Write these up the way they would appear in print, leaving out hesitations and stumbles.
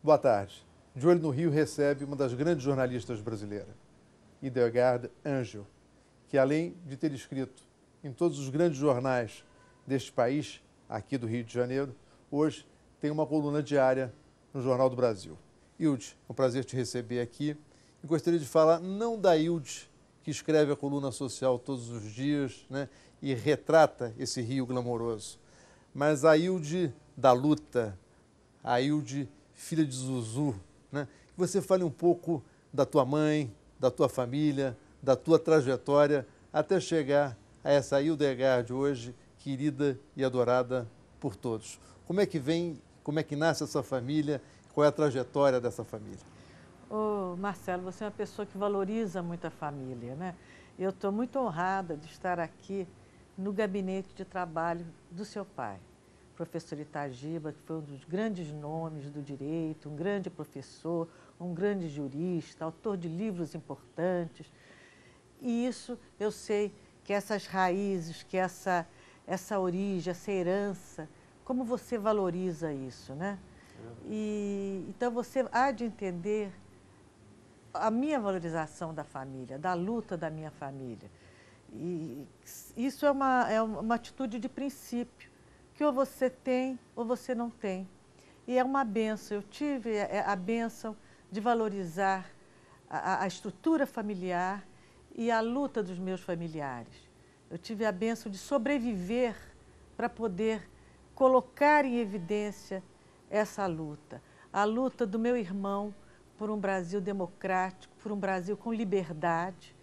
Boa tarde. De Olho no Rio recebe uma das grandes jornalistas brasileiras, Hildegard Angel, que além de ter escrito em todos os grandes jornais deste país, aqui do Rio de Janeiro, hoje tem uma coluna diária no Jornal do Brasil. Hilde, é um prazer te receber aqui. E gostaria de falar não da Hilde, que escreve a coluna social todos os dias, né, e retrata esse Rio glamouroso, mas a Hilde da luta, a Hilde filha de Zuzu, né? Que você fale um pouco da tua mãe, da tua família, da tua trajetória, até chegar a essa Hildegard hoje, querida e adorada por todos. Como é que nasce essa família? Qual é a trajetória dessa família? Ô, Marcelo, você é uma pessoa que valoriza muito a família, né? Eu estou muito honrada de estar aqui no gabinete de trabalho do seu pai, professor Itagiba, que foi um dos grandes nomes do direito, um grande professor, um grande jurista, autor de livros importantes. E isso eu sei que essas raízes, que essa origem, essa herança, como você valoriza isso, né? Então você há de entender a minha valorização da família, da luta da minha família. E isso é uma atitude de princípio, que ou você tem ou você não tem. E é uma bênção. Eu tive a bênção de valorizar a estrutura familiar e a luta dos meus familiares. Eu tive a bênção de sobreviver para poder colocar em evidência essa luta. A luta do meu irmão por um Brasil democrático, por um Brasil com liberdade,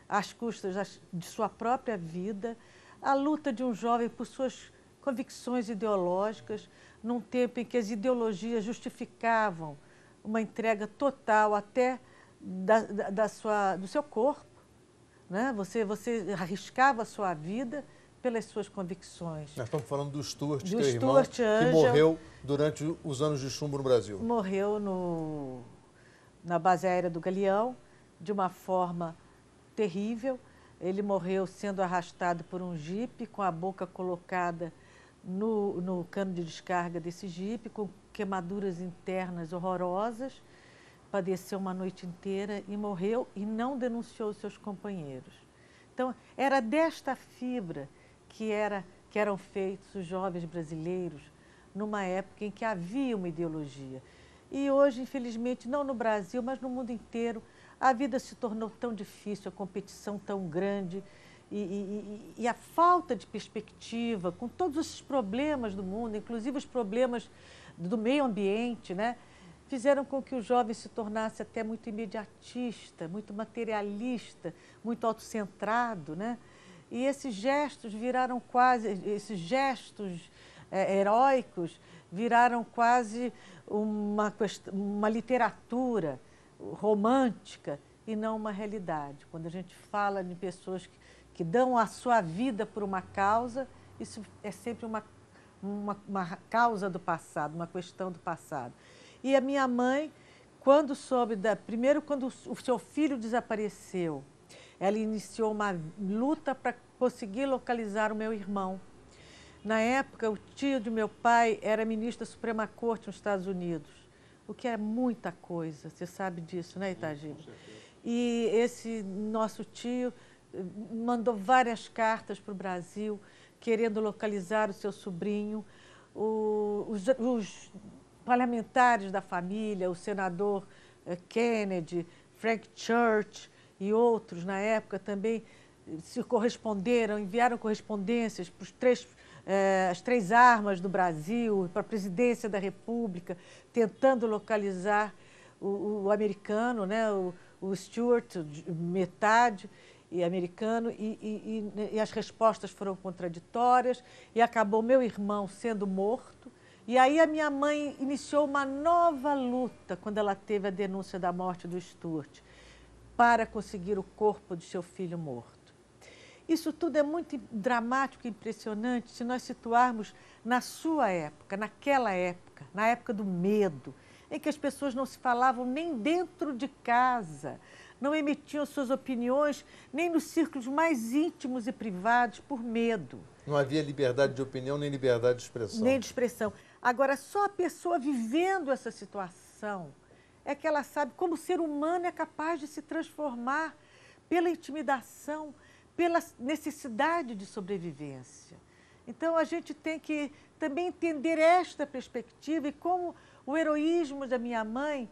às custas de sua própria vida, a luta de um jovem por suas convicções ideológicas, num tempo em que as ideologias justificavam uma entrega total até do seu corpo, né? Você arriscava a sua vida pelas suas convicções. Nós estamos falando do Stuart, do teu irmão, Stuart que Angel, morreu durante os anos de chumbo no Brasil. Morreu na base aérea do Galeão, de uma forma terrível. Ele morreu sendo arrastado por um jipe, com a boca colocada no cano de descarga desse jipe, com queimaduras internas horrorosas. Padeceu uma noite inteira e morreu e não denunciou os seus companheiros. Então, era desta fibra que eram feitos os jovens brasileiros numa época em que havia uma ideologia. E hoje, infelizmente, não no Brasil, mas no mundo inteiro, a vida se tornou tão difícil, a competição tão grande e a falta de perspectiva, com todos esses problemas do mundo, inclusive os problemas do meio ambiente, né, fizeram com que o jovem se tornasse até muito imediatista, muito materialista, muito autocentrado, né? E esses gestos heróicos viraram quase uma literatura romântica e não uma realidade. Quando a gente fala de pessoas que dão a sua vida por uma causa, isso é sempre uma causa do passado, uma questão do passado. E a minha mãe, quando soube primeiro, quando o seu filho desapareceu, ela iniciou uma luta para conseguir localizar o meu irmão. Na época, o tio de meu pai era ministro da Suprema Corte nos Estados Unidos, o que é muita coisa, você sabe disso, né, Itagiba? E esse nosso tio mandou várias cartas para o Brasil, querendo localizar o seu sobrinho. Os parlamentares da família, o senador Kennedy, Frank Church e outros, na época, também se corresponderam, enviaram correspondências para as três armas do Brasil, para a presidência da República, tentando localizar o americano, né, o Stuart, metade e americano, e as respostas foram contraditórias, e acabou meu irmão sendo morto. E aí a minha mãe iniciou uma nova luta quando ela teve a denúncia da morte do Stuart, para conseguir o corpo de seu filho morto. Isso tudo é muito dramático e impressionante se nós situarmos na sua época, naquela época, na época do medo, em que as pessoas não se falavam nem dentro de casa, não emitiam suas opiniões nem nos círculos mais íntimos e privados por medo. Não havia liberdade de opinião nem liberdade de expressão. Nem de expressão. Agora, só a pessoa vivendo essa situação educação é que ela sabe como o ser humano é capaz de se transformar pela intimidação, pela necessidade de sobrevivência. Então, a gente tem que também entender esta perspectiva e como o heroísmo da minha mãe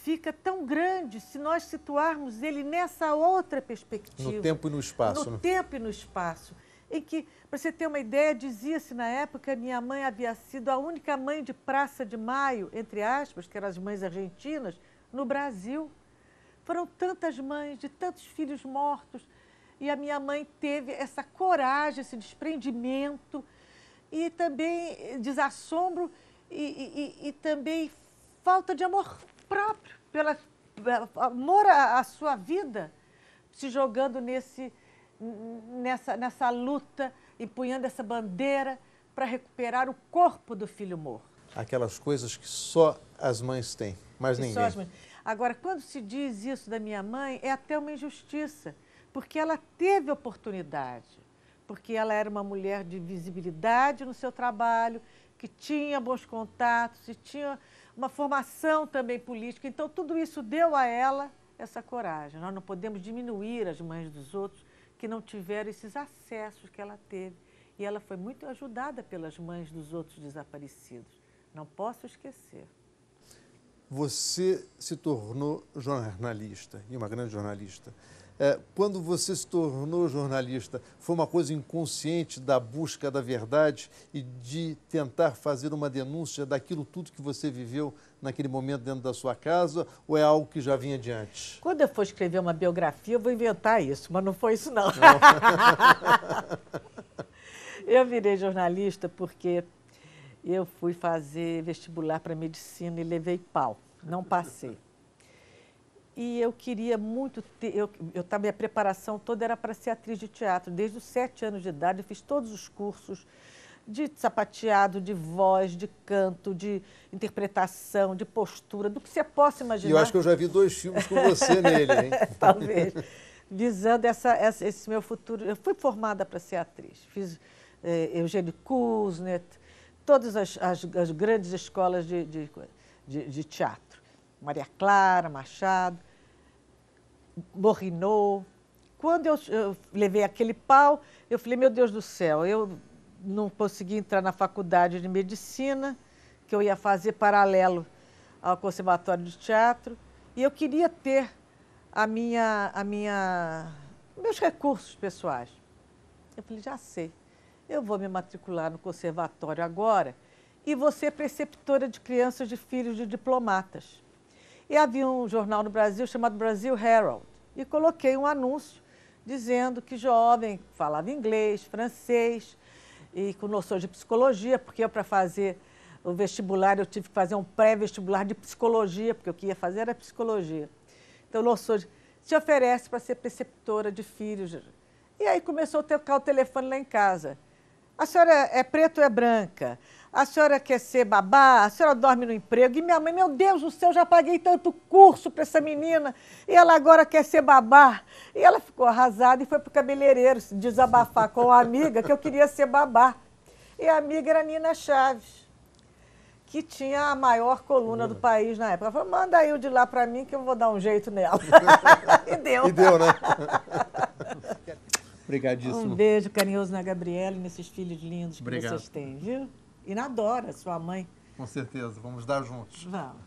fica tão grande se nós situarmos ele nessa outra perspectiva. No tempo e no espaço. No tempo e no espaço. Em que, para você ter uma ideia, dizia-se na época que minha mãe havia sido a única mãe de Praça de Maio, entre aspas, que eram as mães argentinas, no Brasil. Foram tantas mães de tantos filhos mortos e a minha mãe teve essa coragem, esse desprendimento e também desassombro e também falta de amor próprio, amor à sua vida, se jogando nessa luta, empunhando essa bandeira para recuperar o corpo do filho morto. Aquelas coisas que só as mães têm, mas ninguém. Só as mães. Agora, quando se diz isso da minha mãe, é até uma injustiça, porque ela teve oportunidade, porque ela era uma mulher de visibilidade no seu trabalho, que tinha bons contatos e tinha uma formação também política. Então, tudo isso deu a ela essa coragem. Nós não podemos diminuir as mães dos outros que não tiveram esses acessos que ela teve. E ela foi muito ajudada pelas mães dos outros desaparecidos. Não posso esquecer. Você se tornou jornalista, e uma grande jornalista. Quando você se tornou jornalista, foi uma coisa inconsciente da busca da verdade e de tentar fazer uma denúncia daquilo tudo que você viveu naquele momento dentro da sua casa, ou é algo que já vinha de antes? Quando eu for escrever uma biografia, eu vou inventar isso, mas não foi isso não. Eu virei jornalista porque eu fui fazer vestibular para medicina e levei pau, não passei. E eu queria muito ter, minha preparação toda era para ser atriz de teatro. Desde os 7 anos de idade, eu fiz todos os cursos de sapateado, de voz, de canto, de interpretação, de postura, do que você possa imaginar. E eu acho que eu já vi 2 filmes com você nele, hein? Talvez. Visando esse meu futuro. Eu fui formada para ser atriz. Fiz Eugênio Kuznet, todas as grandes escolas de teatro. Maria Clara, Machado, Morrinot. Quando eu levei aquele pau, eu falei, meu Deus do céu, eu não consegui entrar na faculdade de medicina, que eu ia fazer paralelo ao conservatório de teatro, e eu queria ter meus recursos pessoais. Eu falei, já sei, eu vou me matricular no conservatório agora e vou ser preceptora de crianças de filhos de diplomatas. E havia um jornal no Brasil chamado Brasil Herald, e coloquei um anúncio dizendo que jovem falava inglês, francês, e com noção de psicologia, porque eu, para fazer o vestibular, eu tive que fazer um pré-vestibular de psicologia, porque o que ia fazer era psicologia. Então, noção se oferece para ser preceptora de filhos. E aí começou a tocar o telefone lá em casa. A senhora é preta ou é branca? A senhora quer ser babá? A senhora dorme no emprego? E minha mãe, meu Deus do céu, já paguei tanto curso para essa menina e ela agora quer ser babá. E ela ficou arrasada e foi para o cabeleireiro desabafar com a amiga que eu queria ser babá. E a amiga era Nina Chaves, que tinha a maior coluna do país na época. Ela falou, manda aí o de lá para mim que eu vou dar um jeito nela. E deu. E deu, né? Obrigadíssimo. Um beijo carinhoso na Gabriela e nesses filhos lindos que vocês têm, viu? E na Dora, sua mãe. Com certeza, vamos dar juntos. Vamos.